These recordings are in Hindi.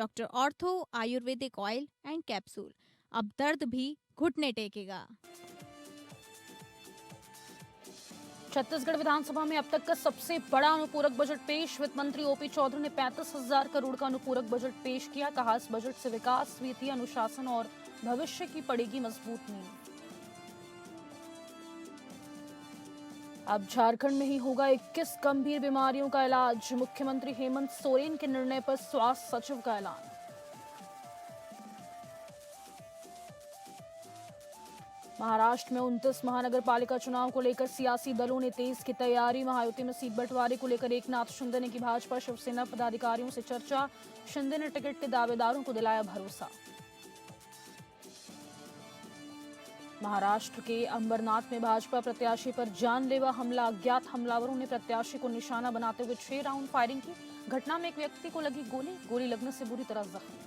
Doctor ortho Ayurvedic oil and capsule. अब दर्द भी घुटने टेकेगा। छत्तीसगढ़ विधानसभा में अब तक का सबसे बड़ा अनुपूरक बजट पेश। वित्त मंत्री ओपी चौधरी ने 35,000 करोड़ का अनुपूरक बजट पेश किया। कहा, इस बजट से विकास, वित्तीय अनुशासन और भविष्य की पड़ेगी मजबूत नींव। अब झारखंड में ही होगा 21 गंभीर बीमारियों का इलाज। मुख्यमंत्री हेमंत सोरेन के निर्णय पर स्वास्थ्य सचिव का ऐलान। महाराष्ट्र में 29 महानगर पालिका चुनाव को लेकर सियासी दलों ने तेज की तैयारी। महायुति में सीट बंटवारे को लेकर एकनाथ शिंदे ने की भाजपा शिवसेना पदाधिकारियों से चर्चा। शिंदे ने टिकट के दावेदारों को दिलाया भरोसा। महाराष्ट्र के अंबरनाथ में भाजपा प्रत्याशी पर जानलेवा हमला। अज्ञात हमलावरों ने प्रत्याशी को निशाना बनाते हुए 6 राउंड फायरिंग की। घटना में एक व्यक्ति को लगी गोली लगने से बुरी तरह जख्मी।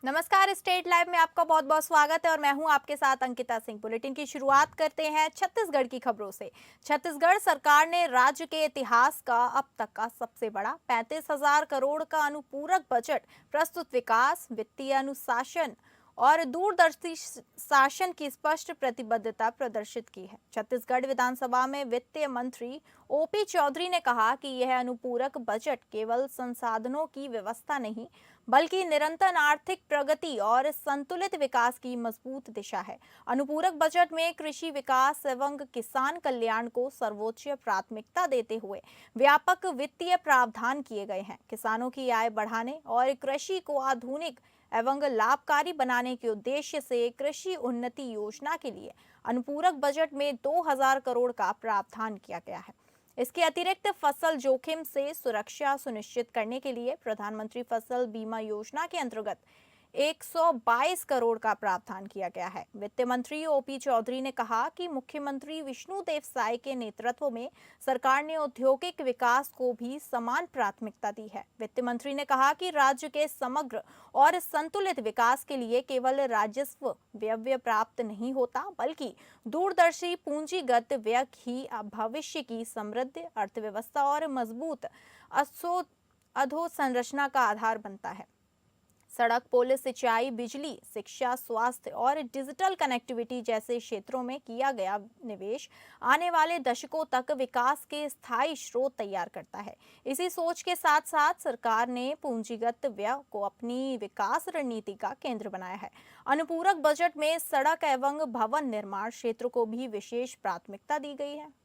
नमस्कार, स्टेट लाइव में आपका बहुत बहुत स्वागत है और मैं हूं आपके साथ अंकिता सिंह। बुलेटिन की शुरुआत करते हैं छत्तीसगढ़ की खबरों से। छत्तीसगढ़ सरकार ने राज्य के इतिहास का अब तक का सबसे बड़ा 35,000 करोड़ का अनुपूरक बजट प्रस्तुत। विकास, वित्तीय अनुशासन और दूरदर्शी शासन की स्पष्ट प्रतिबद्धता प्रदर्शित की है। छत्तीसगढ़ विधानसभा में वित्त मंत्री ओपी चौधरी ने कहा कि यह अनुपूरक बजट केवल संसाधनों की व्यवस्था नहीं बल्कि निरंतर आर्थिक प्रगति और संतुलित विकास की मजबूत दिशा है। अनुपूरक बजट में कृषि विकास एवं किसान कल्याण को सर्वोच्च प्राथमिकता देते हुए व्यापक वित्तीय प्रावधान किए गए हैं। किसानों की आय बढ़ाने और कृषि को आधुनिक एवं लाभकारी बनाने के उद्देश्य से कृषि उन्नति योजना के लिए अनुपूरक बजट में 2,000 करोड़ का प्रावधान किया गया है। इसके अतिरिक्त फसल जोखिम से सुरक्षा सुनिश्चित करने के लिए प्रधानमंत्री फसल बीमा योजना के अंतर्गत 122 करोड़ का प्रावधान किया गया है। वित्त मंत्री ओपी चौधरी ने कहा कि मुख्यमंत्री विष्णुदेव साय के नेतृत्व में सरकार ने औद्योगिक विकास को भी समान प्राथमिकता दी है। वित्त मंत्री ने कहा कि राज्य के समग्र और संतुलित विकास के लिए केवल राजस्व व्यय प्राप्त नहीं होता बल्कि दूरदर्शी पूंजीगत व्यय ही भविष्य की समृद्ध अर्थव्यवस्था और मजबूत अधोसंरचना का आधार बनता है। सड़क, पुल, सिंचाई, बिजली, शिक्षा, स्वास्थ्य और डिजिटल कनेक्टिविटी जैसे क्षेत्रों में किया गया निवेश आने वाले दशकों तक विकास के स्थायी स्रोत तैयार करता है। इसी सोच के साथ साथ सरकार ने पूंजीगत व्यय को अपनी विकास रणनीति का केंद्र बनाया है। अनुपूरक बजट में सड़क एवं भवन निर्माण क्षेत्र को भी विशेष प्राथमिकता दी गई है।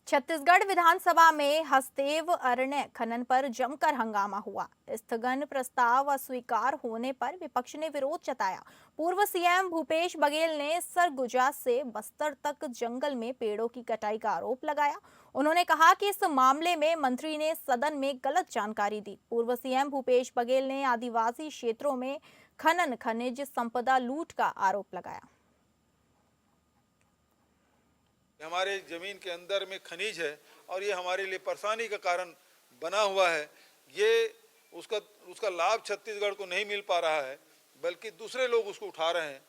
छत्तीसगढ़ विधानसभा में हसदेव अरण्य खनन पर जमकर हंगामा हुआ। स्थगन प्रस्ताव अस्वीकार होने पर विपक्ष ने विरोध जताया। पूर्व सीएम भूपेश बघेल ने सरगुजा से बस्तर तक जंगल में पेड़ों की कटाई का आरोप लगाया। उन्होंने कहा कि इस मामले में मंत्री ने सदन में गलत जानकारी दी। पूर्व सीएम भूपेश बघेल ने आदिवासी क्षेत्रों में खनन, खनिज संपदा लूट का आरोप लगाया। हमारे जमीन के अंदर में खनिज है और ये हमारे लिए परेशानी का कारण बना हुआ है। ये उसका लाभ छत्तीसगढ़ को नहीं मिल पा रहा है बल्कि दूसरे लोग उसको उठा रहे हैं।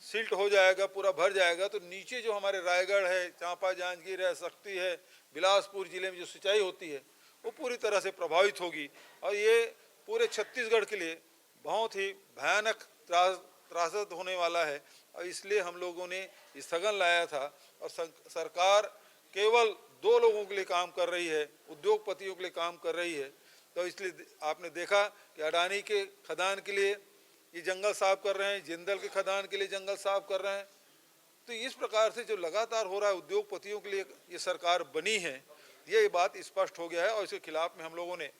सिल्ट हो जाएगा, पूरा भर जाएगा तो नीचे जो हमारे रायगढ़ है, चांपा, जांजगीर है, शक्ति है, बिलासपुर जिले में जो सिंचाई होती है वो पूरी तरह से प्रभावित होगी और ये पूरे छत्तीसगढ़ के लिए बहुत ही भयानक त्रासद होने वाला है। और इसलिए हम लोगों ने स्थगन लाया था और सरकार केवल 2 लोगों के लिए काम कर रही है, उद्योगपतियों के लिए काम कर रही है। तो इसलिए आपने देखा कि अडानी के खदान के लिए ये जंगल साफ कर रहे हैं, जिंदल के खदान के लिए जंगल साफ कर रहे हैं। तो इस प्रकार से जो लगातार हो रहा है उद्योगपतियों के लिए ये सरकार बनी है, ये बात स्पष्ट हो गया है और इसके खिलाफ में हम लोगों ने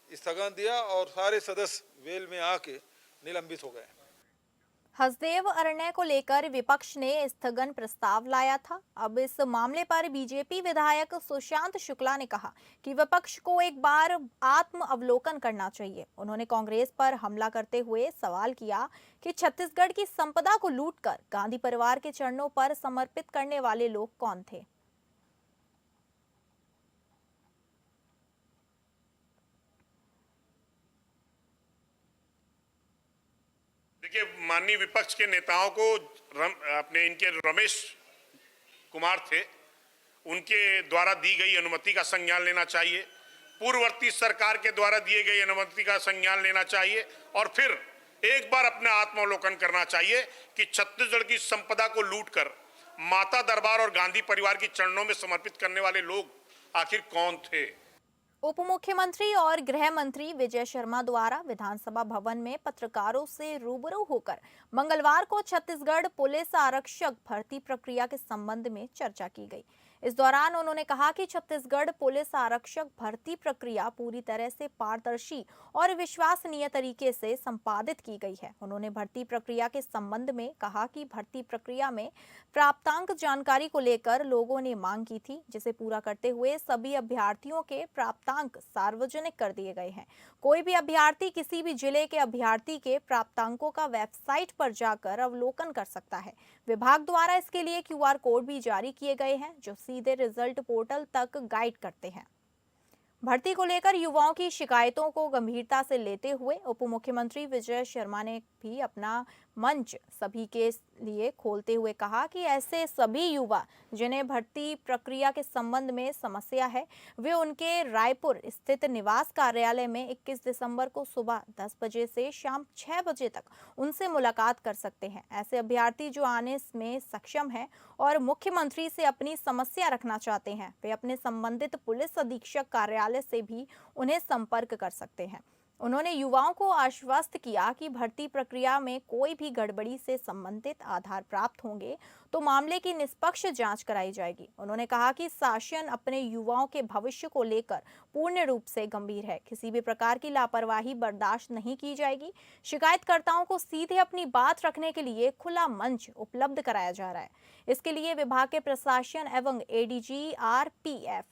स्थगन दिया और सारे सदस्य वेल में आके निलंबित हो गए। हसदेव अरण्य को लेकर विपक्ष ने स्थगन प्रस्ताव लाया था। अब इस मामले पर बीजेपी विधायक सुशांत शुक्ला ने कहा कि विपक्ष को एक बार आत्म अवलोकन करना चाहिए। उन्होंने कांग्रेस पर हमला करते हुए सवाल किया कि छत्तीसगढ़ की संपदा को लूटकर गांधी परिवार के चरणों पर समर्पित करने वाले लोग कौन थे। देखिए, माननीय विपक्ष के नेताओं को अपने इनके रमेश कुमार थे, उनके द्वारा दी गई अनुमति का संज्ञान लेना चाहिए, पूर्ववर्ती सरकार के द्वारा दिए गई अनुमति का संज्ञान लेना चाहिए और फिर एक बार अपना आत्मावलोकन करना चाहिए कि छत्तीसगढ़ की संपदा को लूटकर माता दरबार और गांधी परिवार की चरणों में समर्पित करने वाले लोग आखिर कौन थे। उप मुख्यमंत्री और गृह मंत्री विजय शर्मा द्वारा विधानसभा भवन में पत्रकारों से रूबरू होकर मंगलवार को छत्तीसगढ़ पुलिस आरक्षक भर्ती प्रक्रिया के संबंध में चर्चा की गई। इस दौरान उन्होंने कहा कि छत्तीसगढ़ पुलिस आरक्षक भर्ती प्रक्रिया पूरी तरह से पारदर्शी और विश्वसनीय तरीके से संपादित की गई है। उन्होंने भर्ती प्रक्रिया के संबंध में कहा कि भर्ती प्रक्रिया में प्राप्तांक जानकारी को लेकर लोगों ने मांग की थी, जिसे पूरा करते हुए सभी अभ्यर्थियों के प्राप्तांक सार्वजनिक कर दिए गए हैं। कोई भी अभ्यर्थी किसी भी जिले के अभ्यर्थी के प्राप्तांकों का वेबसाइट पर जाकर अवलोकन कर सकता है। विभाग द्वारा इसके लिए QR कोड भी जारी किए गए हैं, जो सीधे रिजल्ट पोर्टल तक गाइड करते हैं। भर्ती को लेकर युवाओं की शिकायतों को गंभीरता से लेते हुए उप मुख्यमंत्री विजय शर्मा ने भी अपना मंच सभी के लिए खोलते हुए कहा कि ऐसे सभी युवा जिन्हें भर्ती प्रक्रिया के संबंध में समस्या है, वे उनके रायपुर स्थित निवास कार्यालय में 21 दिसंबर को सुबह 10 बजे से शाम 6 बजे तक उनसे मुलाकात कर सकते हैं। ऐसे अभ्यर्थी जो आने में सक्षम हैं और मुख्यमंत्री से अपनी समस्या रखना चाहते हैं, वे अपने संबंधित पुलिस अधीक्षक कार्यालय से भी उन्हें संपर्क कर सकते हैं। उन्होंने युवाओं को आश्वस्त किया कि भर्ती प्रक्रिया में कोई भी गड़बड़ी से संबंधित आधार प्राप्त होंगे तो मामले की निष्पक्ष जांच कराई जाएगी। उन्होंने कहा कि शासन अपने युवाओं के भविष्य को लेकर पूर्ण रूप से गंभीर है, किसी भी प्रकार की लापरवाही बर्दाश्त नहीं की जाएगी। शिकायतकर्ताओं को सीधे अपनी बात रखने के लिए खुला मंच उपलब्ध कराया जा रहा है। इसके लिए विभाग के प्रशासन एवं ADG RPF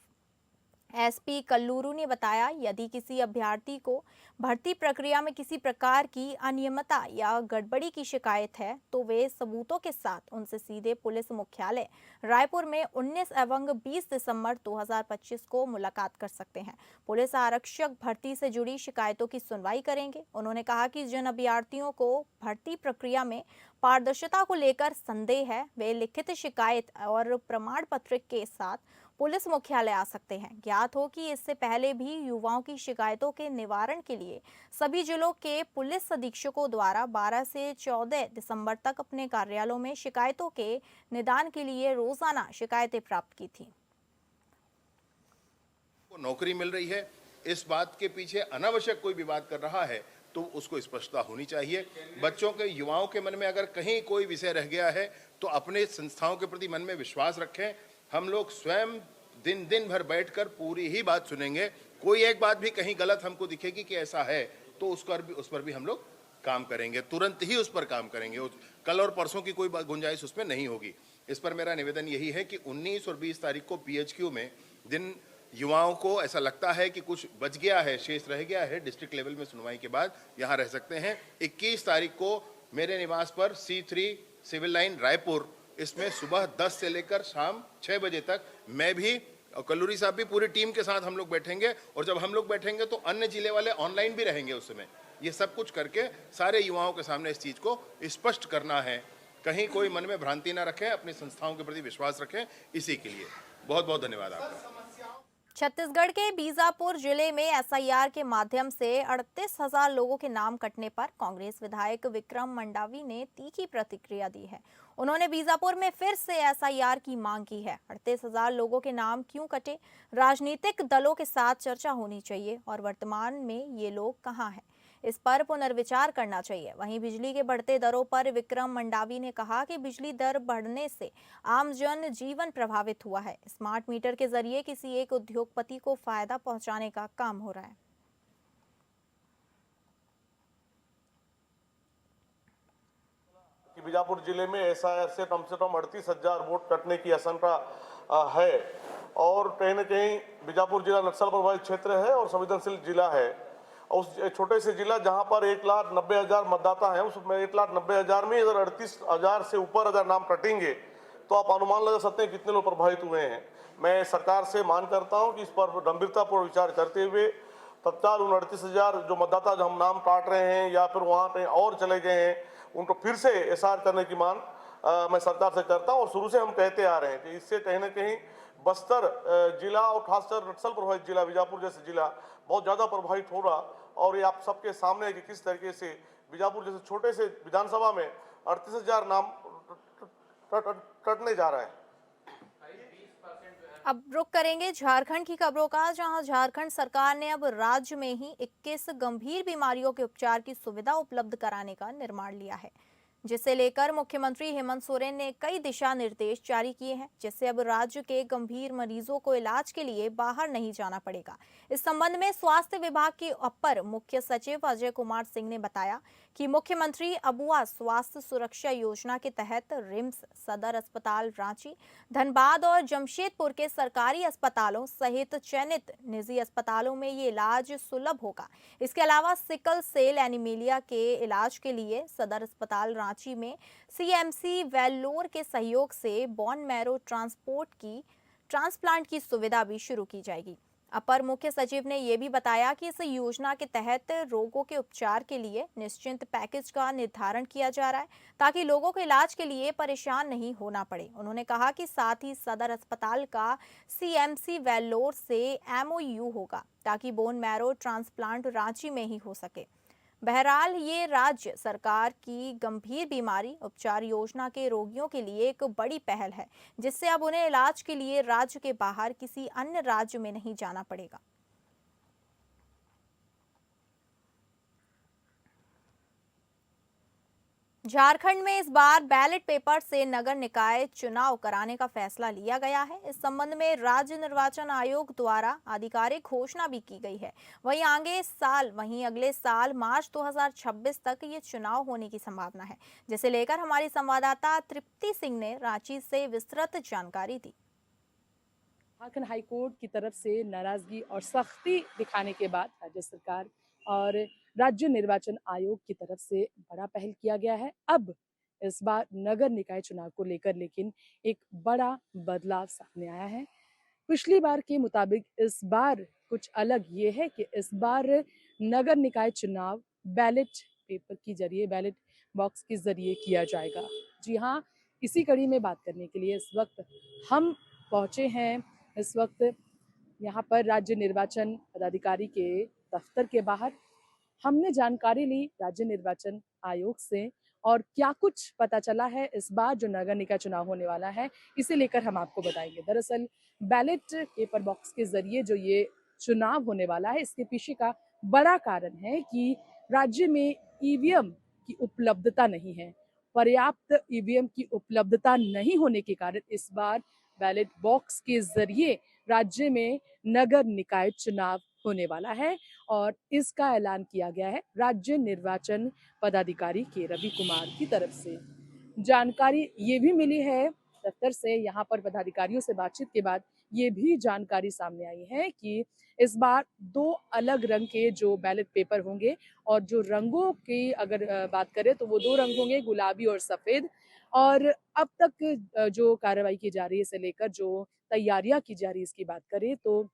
SP कल्लूरू ने बताया, यदि किसी अभ्यर्थी को भर्ती प्रक्रिया में किसी प्रकार की अनियमितता या गड़बड़ी की शिकायत है तो वे सबूतों के साथ उनसे सीधे पुलिस मुख्यालय रायपुर में 19 एवं 20 दिसंबर 2025 को मुलाकात कर सकते हैं। पुलिस आरक्षक भर्ती से जुड़ी शिकायतों की सुनवाई करेंगे। उन्होंने कहा कि जिन अभ्यर्थियों को भर्ती प्रक्रिया में पारदर्शिता को लेकर संदेह है, वे लिखित शिकायत और प्रमाण पत्र के साथ पुलिस मुख्यालय आ सकते हैं। ज्ञात हो कि इससे पहले भी युवाओं की शिकायतों के निवारण के लिए सभी जिलों के पुलिस अधीक्षकों द्वारा 12 से 14 दिसंबर तक अपने कार्यालयों में शिकायतों के निदान के लिए रोजाना शिकायतें प्राप्त की थी। नौकरी मिल रही है, इस बात के पीछे अनावश्यक कोई विवाद कर रहा है तो उसको स्पष्टता होनी चाहिए। बच्चों के, युवाओं के मन में अगर कहीं कोई विषय रह गया है तो अपने संस्थाओं के प्रति मन में विश्वास रखें। हम लोग स्वयं दिन भर बैठकर पूरी ही बात सुनेंगे। कोई एक बात भी कहीं गलत हमको दिखेगी कि ऐसा है तो उस पर भी हम लोग काम करेंगे, तुरंत ही उस पर काम करेंगे। कल और परसों की कोई गुंजाइश उसमें नहीं होगी। इस पर मेरा निवेदन यही है कि 19 और 20 तारीख को PHQ में जिन युवाओं को ऐसा लगता है कि कुछ बच गया है, शेष रह गया है, डिस्ट्रिक्ट लेवल में सुनवाई के बाद यहाँ रह सकते हैं। 21 तारीख को मेरे निवास पर C3 सिविल लाइन रायपुर, इसमें सुबह 10 से लेकर शाम 6 बजे तक मैं भी और कल्लूरी साहब भी पूरी टीम के साथ हम लोग बैठेंगे। और जब हम लोग बैठेंगे तो अन्य जिले वाले ऑनलाइन भी रहेंगे उस समय। ये सब कुछ करके सारे युवाओं के सामने इस चीज़ को स्पष्ट करना है। कहीं कोई मन में भ्रांति ना रखें, अपनी संस्थाओं के प्रति विश्वास रखें। इसी के लिए बहुत बहुत धन्यवाद आपका। छत्तीसगढ़ के बीजापुर जिले में SIR के माध्यम से 38,000 लोगों के नाम कटने पर कांग्रेस विधायक विक्रम मंडावी ने तीखी प्रतिक्रिया दी है। उन्होंने बीजापुर में फिर से SIR की मांग की है। 38,000 लोगों के नाम क्यों कटे? राजनीतिक दलों के साथ चर्चा होनी चाहिए और वर्तमान में ये लोग कहां हैं, इस पर पुनर्विचार करना चाहिए। वहीं बिजली के बढ़ते दरों पर विक्रम मंडावी ने कहा कि बिजली दर बढ़ने से आम जन जीवन प्रभावित हुआ है। स्मार्ट मीटर के जरिए किसी एक उद्योगपति को फायदा पहुंचाने का काम हो रहा है। बीजापुर जिले में SIR से कम 38,000 वोट कटने की आशंका है और कहीं न कहीं बीजापुर जिला नक्सल प्रभावित क्षेत्र है और संवेदनशील जिला है। उस छोटे से जिला जहां पर 1,90,000 मतदाता हैं, उसमें 1,90,000 में अगर 38,000 से ऊपर अगर नाम कटेंगे तो आप अनुमान लगा सकते हैं कितने लोग प्रभावित हुए हैं। मैं सरकार से मांग करता हूं कि इस पर गंभीरतापूर्वक विचार करते हुए तत्काल उन 38,000 जो मतदाता जो हम नाम काट रहे हैं या फिर वहां कहीं और चले गए हैं उनको फिर से एसआर करने की मांग मैं सरकार से करता हूं। और शुरू से हम कहते आ रहे हैं कि इससे कहीं ना कहीं बस्तर जिला और खासकर नक्सल प्रभावित जिला बीजापुर जैसे जिला बहुत ज़्यादा प्रभावित हो रहा। और ये आप सबके सामने है कि किस तरीके से बीजापुर जैसे छोटे से विधानसभा में 38,000 नाम टटने जा रहा है। अब रुख करेंगे झारखंड की खबरों का, जहां झारखंड सरकार ने अब राज्य में ही 21 गंभीर बीमारियों के उपचार की सुविधा उपलब्ध कराने का निर्णय लिया है, जिसे लेकर मुख्यमंत्री हेमंत सोरेन ने कई दिशा निर्देश जारी किए हैं, जिससे अब राज्य के गंभीर मरीजों को इलाज के लिए बाहर नहीं जाना पड़ेगा। इस संबंध में स्वास्थ्य विभाग के अपर मुख्य सचिव अजय कुमार सिंह ने बताया कि मुख्यमंत्री अबुआ स्वास्थ्य सुरक्षा योजना के तहत रिम्स, सदर अस्पताल रांची, धनबाद और जमशेदपुर के सरकारी अस्पतालों सहित चयनित निजी अस्पतालों में ये इलाज सुलभ होगा। इसके अलावा सिकल सेल एनीमिलिया के इलाज के लिए सदर अस्पताल रांची में सीएमसी वेल्लोर के सहयोग से बोन मैरो ट्रांसप्लांट की सुविधा भी शुरू की जाएगी। अपर मुख्य सचिव ने यह भी बताया कि इस योजना के तहत रोगों के उपचार के लिए निश्चित पैकेज का निर्धारण किया जा रहा है, ताकि लोगों को इलाज के लिए परेशान नहीं होना पड़े। उन्होंने कहा कि साथ ही सदर अस्पताल का सीएमसी वेल्लोर से एमओयू होगा, ताकि बोन मैरो ट्रांसप्लांट रांची में ही हो सके। बहरहाल ये राज्य सरकार की गंभीर बीमारी उपचार योजना के रोगियों के लिए एक बड़ी पहल है, जिससे अब उन्हें इलाज के लिए राज्य के बाहर किसी अन्य राज्य में नहीं जाना पड़ेगा। झारखंड में इस बार बैलेट पेपर से नगर निकाय चुनाव कराने का फैसला लिया गया है। इस संबंध में राज्य निर्वाचन आयोग द्वारा आधिकारिक घोषणा भी की गई है। वहीं अगले साल मार्च 2026 तक ये चुनाव होने की संभावना है, जिसे लेकर हमारी संवाददाता तृप्ति सिंह ने रांची से विस्तृत जानकारी दी। झारखंड हाईकोर्ट की तरफ से नाराजगी और सख्ती दिखाने के बाद राज्य सरकार और राज्य निर्वाचन आयोग की तरफ से बड़ा पहल किया गया है। अब इस बार नगर निकाय चुनाव को लेकर लेकिन एक बड़ा बदलाव सामने आया है। पिछली बार के मुताबिक इस बार कुछ अलग ये है कि इस बार नगर निकाय चुनाव बैलेट पेपर के जरिए, बैलेट बॉक्स के जरिए किया जाएगा। जी हाँ, इसी कड़ी में बात करने के लिए इस वक्त हम पहुंचे हैं। इस वक्त यहाँ पर राज्य निर्वाचन पदाधिकारी के दफ्तर के बाहर हमने जानकारी ली राज्य निर्वाचन आयोग से, और क्या कुछ पता चला है इस बार जो नगर निकाय चुनाव होने वाला है, इसे लेकर हम आपको बताएंगे। दरअसल बैलेट पेपर बॉक्स के जरिए जो ये चुनाव होने वाला है, इसके पीछे का बड़ा कारण है कि राज्य में ईवीएम की उपलब्धता नहीं है। पर्याप्त ईवीएम की उपलब्धता नहीं होने के कारण इस बार बैलेट बॉक्स के जरिए राज्य में नगर निकाय चुनाव होने वाला है, और इसका ऐलान किया गया है राज्य निर्वाचन पदाधिकारी के रवि कुमार की तरफ से। जानकारी ये भी मिली है दफ्तर से, यहाँ पर पदाधिकारियों से बातचीत के बाद ये भी जानकारी सामने आई है कि इस बार 2 अलग रंग के जो बैलेट पेपर होंगे, और जो रंगों की अगर बात करें तो वो 2 रंग होंगे, गुलाबी और सफेद। और अब तक जो कार्रवाई की जा रही है, इसे लेकर जो तैयारियां की जा रही है, इसकी बात करें तो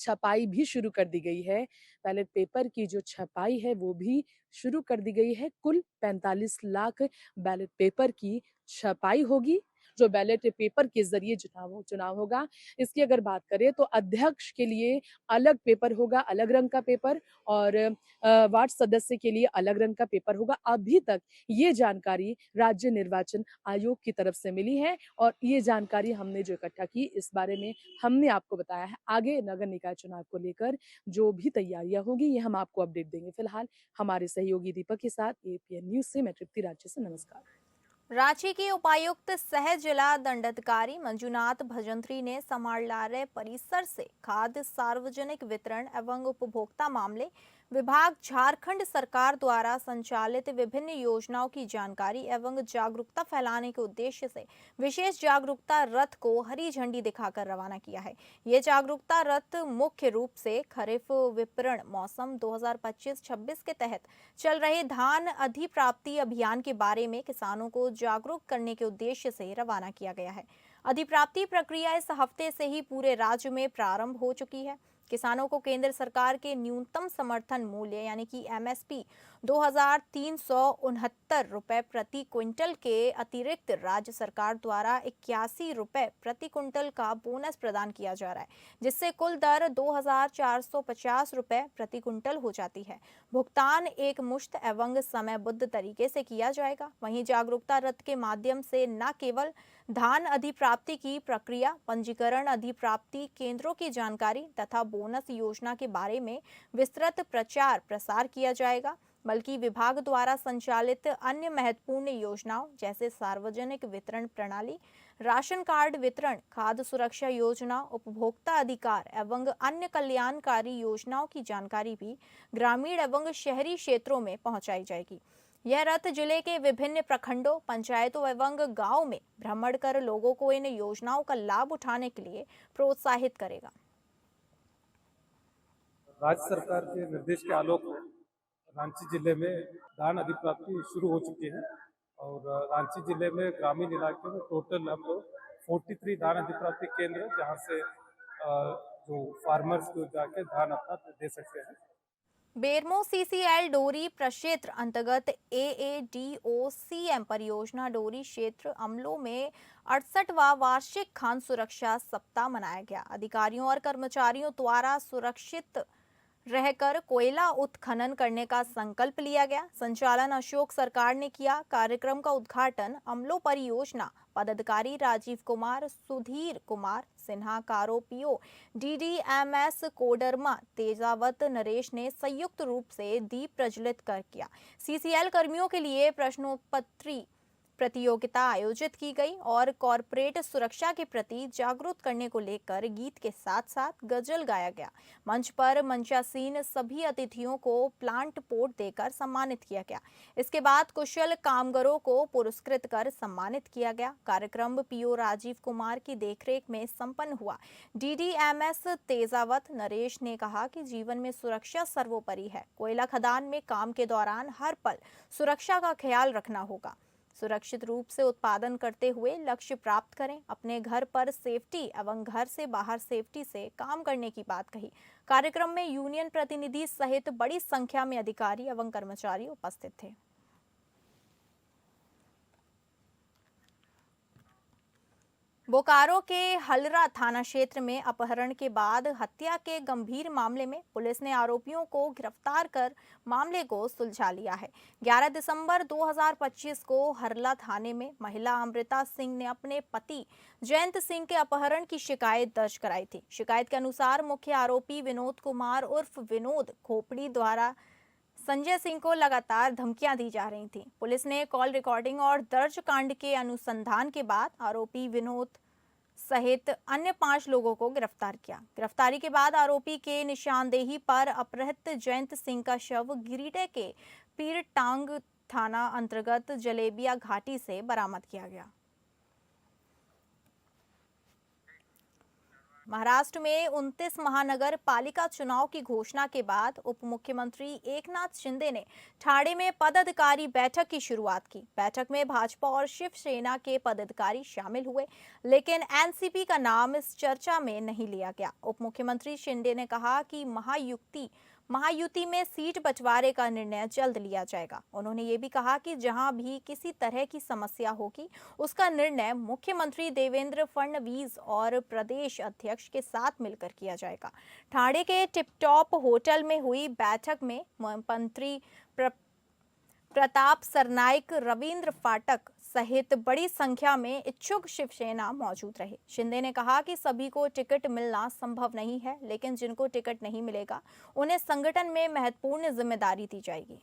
छपाई भी शुरू कर दी गई है। बैलेट पेपर की जो छपाई है वो भी शुरू कर दी गई है। कुल 45 लाख बैलेट पेपर की छपाई होगी, जो बैलेट पेपर के जरिए चुनाव होगा। इसकी अगर बात करें तो अध्यक्ष के लिए अलग पेपर होगा, अलग रंग का पेपर, और वार्ड सदस्य के लिए अलग रंग का पेपर होगा। अभी तक ये जानकारी राज्य निर्वाचन आयोग की तरफ से मिली है, और ये जानकारी हमने जो इकट्ठा की, इस बारे में हमने आपको बताया है। आगे नगर निकाय चुनाव को लेकर जो भी तैयारियां होगी, ये हम आपको अपडेट देंगे। फिलहाल हमारे सहयोगी दीपक के साथ एपीएन न्यूज से मैं तृप्ति, राज्य से नमस्कार। रांची के उपायुक्त सह जिला दंडाधिकारी मंजुनाथ भजंत्री ने समाहरणालय परिसर से खाद्य सार्वजनिक वितरण एवं उपभोक्ता मामले विभाग झारखंड सरकार द्वारा संचालित विभिन्न योजनाओं की जानकारी एवं जागरूकता फैलाने के उद्देश्य से विशेष जागरूकता रथ को हरी झंडी दिखाकर रवाना किया है। ये जागरूकता रथ मुख्य रूप से खरीफ विपणन मौसम 2025-26 के तहत चल रहे धान अधिप्राप्ति अभियान के बारे में किसानों को जागरूक करने के उद्देश्य से रवाना किया गया है। अधिप्राप्ति प्रक्रिया इस हफ्ते से ही पूरे राज्य में प्रारंभ हो चुकी है। किसानों को केंद्र सरकार के न्यूनतम समर्थन मूल्य यानी कि एमएसपी 2,369 रुपए प्रति क्विंटल के अतिरिक्त राज्य सरकार द्वारा 81 रुपए प्रति क्विंटल का बोनस प्रदान किया जा रहा है, जिससे कुल दर 2,450 रुपए प्रति क्विंटल हो जाती है। भुगतान एक मुश्त एवं समयबद्ध तरीके से किया जाएगा। वहीं जागरूकता रथ के माध्यम से न केवल धान अधिप्राप्ति की प्रक्रिया, पंजीकरण, अधिप्राप्ति केंद्रों की जानकारी तथा बोनस योजना के बारे में विस्तृत प्रचार प्रसार किया जाएगा, बल्कि विभाग द्वारा संचालित अन्य महत्वपूर्ण योजनाओं जैसे सार्वजनिक वितरण प्रणाली, राशन कार्ड वितरण, खाद्य सुरक्षा योजना, उपभोक्ता अधिकार एवं अन्य कल्याणकारी योजनाओं की जानकारी भी ग्रामीण एवं शहरी क्षेत्रों में पहुंचाई जाएगी। यह रथ जिले के विभिन्न प्रखंडों, पंचायतों एवं गांवों में भ्रमण कर लोगों को इन योजनाओं का लाभ उठाने के लिए प्रोत्साहित करेगा। राज्य सरकार के निर्देश के आलोक में रांची जिले में धान अधिप्राप्ति शुरू हो चुकी है और रांची जिले में ग्रामीण इलाके में टोटल हम लोग 43 धान अधिप्राप्ति केंद्र है, जहां से जो फार्मर्स को जाके धान अपना दे सकते हैं। बेरमो सीसीएल डोरी प्रक्षेत्र अंतर्गत AADOCM परियोजना डोरी क्षेत्र अमलों में 68वां वार्षिक खान सुरक्षा सप्ताह मनाया गया। अधिकारियों और कर्मचारियों द्वारा सुरक्षित रहकर कोयला उत्खनन करने का संकल्प लिया गया। संचालन अशोक सरकार ने किया। कार्यक्रम का उद्घाटन अमलो परियोजना पदाधिकारी राजीव कुमार, सुधीर कुमार सिन्हा, कारो पीओ, DDMS कोडरमा तेजावत नरेश ने संयुक्त रूप से दीप प्रज्वलित कर किया। CCL कर्मियों के लिए प्रश्नोत्तरी प्रतियोगिता आयोजित की गई और कॉरपोरेट सुरक्षा के प्रति जागरूक करने को लेकर गीत के साथ साथ गजल गाया गया। मंच पर मंचासीन सभी अतिथियों को प्लांट पोट देकर सम्मानित किया गया। इसके बाद कुशल कामगारों को पुरस्कृत कर सम्मानित किया गया। कार्यक्रम पीओ राजीव कुमार की देखरेख में संपन्न हुआ। DDMS तेजावत नरेश ने कहा कि जीवन में सुरक्षा सर्वोपरि है। कोयला खदान में काम के दौरान हर पल सुरक्षा का ख्याल रखना होगा। सुरक्षित रूप से उत्पादन करते हुए लक्ष्य प्राप्त करें। अपने घर पर सेफ्टी एवं घर से बाहर सेफ्टी से काम करने की बात कही। कार्यक्रम में यूनियन प्रतिनिधि सहित बड़ी संख्या में अधिकारी एवं कर्मचारी उपस्थित थे। बोकारो के हलरा थाना क्षेत्र में अपहरण के बाद हत्या के गंभीर मामले में पुलिस ने आरोपियों को गिरफ्तार कर मामले को सुलझा लिया है। 11 दिसंबर 2025 को हरला थाने में महिला अमृता सिंह ने अपने पति जयंत सिंह के अपहरण की शिकायत दर्ज कराई थी। शिकायत के अनुसार मुख्य आरोपी विनोद कुमार उर्फ विनोद खोपड़ी द्वारा संजय सिंह को लगातार धमकियां दी जा रही थीं। पुलिस ने कॉल रिकॉर्डिंग और दर्ज कांड के अनुसंधान के बाद आरोपी विनोद सहित अन्य 5 लोगों को गिरफ्तार किया। गिरफ्तारी के बाद आरोपी के निशानदेही पर अपहृत जयंत सिंह का शव गिरिडीह के पीरटांग थाना अंतर्गत जलेबिया घाटी से बरामद किया गया। महाराष्ट्र में 29 महानगर पालिका चुनाव की घोषणा के बाद उप मुख्यमंत्री एकनाथ शिंदे ने ठाणे में पदाधिकारी बैठक की शुरुआत की। बैठक में भाजपा और शिवसेना के पदाधिकारी शामिल हुए, लेकिन एनसीपी का नाम इस चर्चा में नहीं लिया गया। उप मुख्यमंत्री शिंदे ने कहा कि महायुति में सीट बंटवारे का निर्णय जल्द लिया जाएगा। उन्होंने ये भी कहा कि जहां भी किसी तरह की समस्या होगी उसका निर्णय मुख्यमंत्री देवेंद्र फडणवीस और प्रदेश अध्यक्ष के साथ मिलकर किया जाएगा। ठाणे के टिपटॉप होटल में हुई बैठक में मंत्री प्रताप सरनाइक, रविंद्र फाटक सहित बड़ी संख्या में इच्छुक शिवसेना मौजूद रहे। शिंदे ने कहा कि सभी को टिकट मिलना संभव नहीं है, लेकिन जिनको टिकट नहीं मिलेगा उन्हें संगठन में महत्वपूर्ण जिम्मेदारी दी जाएगी।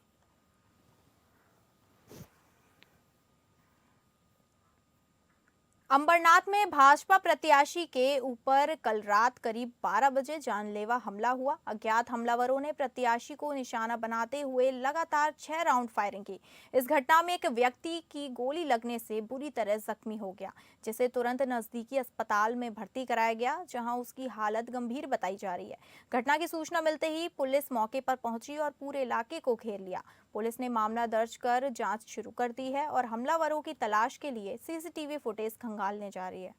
अंबरनाथ में भाजपा प्रत्याशी के ऊपर कल रात करीब 12 बजे जानलेवा हमला हुआ। अज्ञात हमलावरों ने प्रत्याशी को निशाना बनाते हुए लगातार 6 राउंड फायरिंग की। इस घटना में एक व्यक्ति की गोली लगने से बुरी तरह जख्मी हो गया, जिसे तुरंत नजदीकी अस्पताल में भर्ती कराया गया, जहां उसकी हालत गंभीर बताई जा रही है। घटना की सूचना मिलते ही पुलिस मौके पर पहुंची और पूरे इलाके को घेर लिया। पुलिस ने मामला दर्ज कर जांच शुरू कर दी है और हमलावरों की तलाश के लिए सीसीटीवी फुटेज खंगालने जा रही है।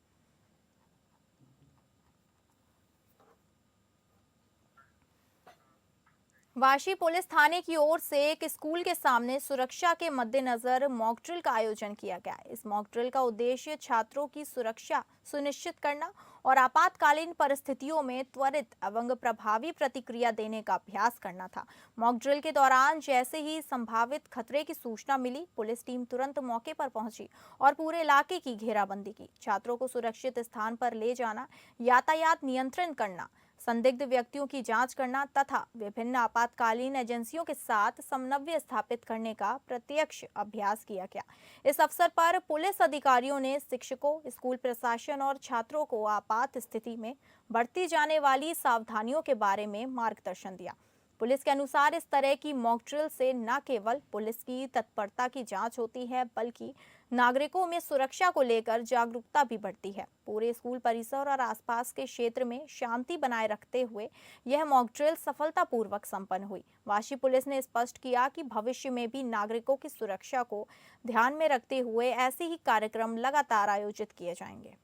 वाशी पुलिस थाने की ओर से एक स्कूल के सामने सुरक्षा के मद्देनजर मॉक ड्रिल का आयोजन किया गया। इस मॉक ड्रिल का उद्देश्य छात्रों की सुरक्षा सुनिश्चित करना और आपातकालीन परिस्थितियों में त्वरित एवं प्रभावी प्रतिक्रिया देने का अभ्यास करना था। मॉक ड्रिल के दौरान जैसे ही संभावित खतरे की सूचना मिली, पुलिस टीम तुरंत मौके पर पहुंची और पूरे इलाके की घेराबंदी की। छात्रों को सुरक्षित स्थान पर ले जाना, यातायात नियंत्रण करना, संदिग्ध व्यक्तियों की जांच करना तथा विभिन्न आपातकालीन एजेंसियों के साथ समन्वय स्थापित करने का प्रत्यक्ष अभ्यास किया गया। इस अवसर पर पुलिस अधिकारियों ने शिक्षकों, स्कूल प्रशासन और छात्रों को आपात स्थिति में बरती जाने वाली सावधानियों के बारे में मार्गदर्शन दिया। पुलिस के अनुसार इस तरह की मॉक ड्रिल से न केवल पुलिस की तत्परता की जांच होती है, बल्कि नागरिकों में सुरक्षा को लेकर जागरूकता भी बढ़ती है। पूरे स्कूल परिसर और आसपास के क्षेत्र में शांति बनाए रखते हुए यह मॉक ड्रिल सफलतापूर्वक संपन्न हुई। वाशी पुलिस ने स्पष्ट किया कि भविष्य में भी नागरिकों की सुरक्षा को ध्यान में रखते हुए ऐसे ही कार्यक्रम लगातार आयोजित किए जाएंगे।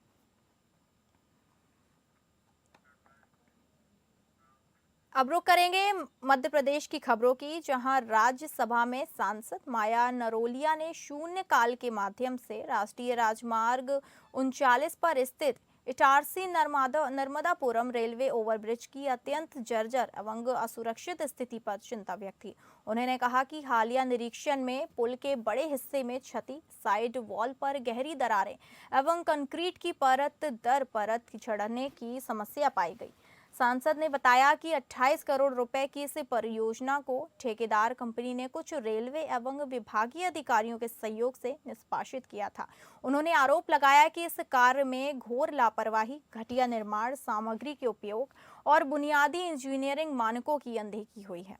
अब रुक करेंगे मध्य प्रदेश की खबरों की, जहां राज्यसभा में सांसद माया नरोलिया ने शून्यकाल के माध्यम से राष्ट्रीय राजमार्ग 39 पर स्थित इटारसी नर्मदापुरम रेलवे ओवरब्रिज की अत्यंत जर्जर एवं असुरक्षित स्थिति पर चिंता व्यक्त की। उन्होंने कहा कि हालिया निरीक्षण में पुल के बड़े हिस्से में क्षति, साइड वॉल पर गहरी दरारें एवं कंक्रीट की परत दर परत चढ़ने की समस्या पाई गई। सांसद ने बताया कि 28 करोड़ रुपए की इस परियोजना को ठेकेदार कंपनी ने कुछ रेलवे एवं विभागीय अधिकारियों के सहयोग से निष्पादित किया था। उन्होंने आरोप लगाया कि इस कार्य में घोर लापरवाही, घटिया निर्माण सामग्री के उपयोग और बुनियादी इंजीनियरिंग मानकों की अनदेखी हुई है।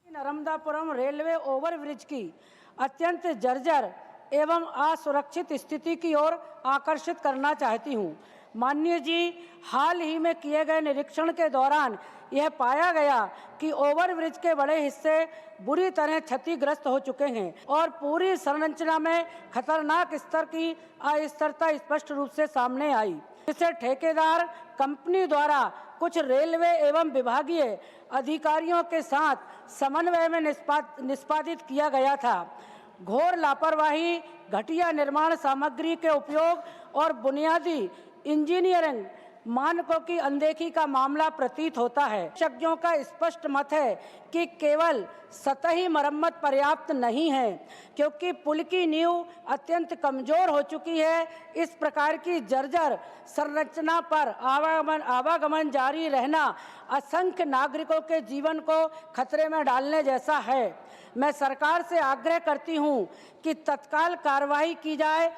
नर्मदापुरम रेलवे ओवरब्रिज की अत्यंत जर्जर एवं असुरक्षित स्थिति की ओर आकर्षित करना चाहती हूँ। माननीय जी, हाल ही में किए गए निरीक्षण के दौरान यह पाया गया कि ओवरब्रिज के बड़े हिस्से बुरी तरह क्षतिग्रस्त हो चुके हैं और पूरी संरचना में खतरनाक स्तर की अस्थिरता स्पष्ट रूप से सामने आई। इसे ठेकेदार कंपनी द्वारा कुछ रेलवे एवं विभागीय अधिकारियों के साथ समन्वय में निष्पादित किया गया था। घोर लापरवाही, घटिया निर्माण सामग्री के उपयोग और बुनियादी इंजीनियरिंग मानकों की अनदेखी का मामला प्रतीत होता है। विशेषज्ञों का स्पष्ट मत है कि केवल सतही मरम्मत पर्याप्त नहीं है, क्योंकि पुल की नींव अत्यंत कमजोर हो चुकी है। इस प्रकार की जर्जर संरचना पर आवागमन जारी रहना असंख्य नागरिकों के जीवन को खतरे में डालने जैसा है। मैं सरकार से आग्रह करती हूं कि तत्काल कार्रवाई की जाए।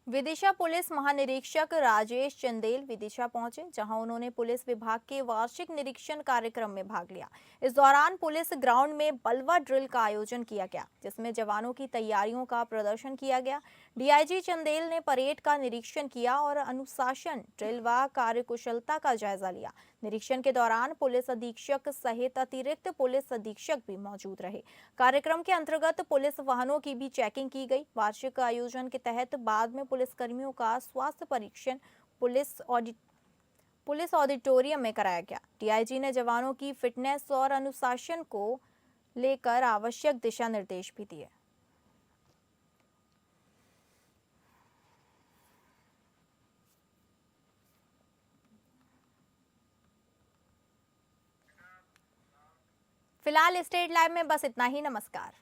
विदिशा पुलिस महानिरीक्षक राजेश चंदेल विदिशा पहुंचे, जहां उन्होंने पुलिस विभाग के वार्षिक निरीक्षण कार्यक्रम में भाग लिया। इस दौरान पुलिस ग्राउंड में बलवा ड्रिल का आयोजन किया गया, जिसमें जवानों की तैयारियों का प्रदर्शन किया गया। डीआईजी चंदेल ने परेड का निरीक्षण किया और अनुशासन, ड्रिल व कार्यकुशलता का जायजा लिया। निरीक्षण के दौरान पुलिस अधीक्षक सहित अतिरिक्त पुलिस अधीक्षक भी मौजूद रहे। कार्यक्रम के अंतर्गत पुलिस वाहनों की भी चेकिंग की गई। वार्षिक आयोजन के तहत बाद में पुलिस कर्मियों का स्वास्थ्य परीक्षण पुलिस ऑडिटोरियम में कराया गया। डीआईजी ने जवानों की फिटनेस और अनुशासन को लेकर आवश्यक दिशा निर्देश भी दिए। फिलहाल स्टेट लाइव में बस इतना ही। नमस्कार।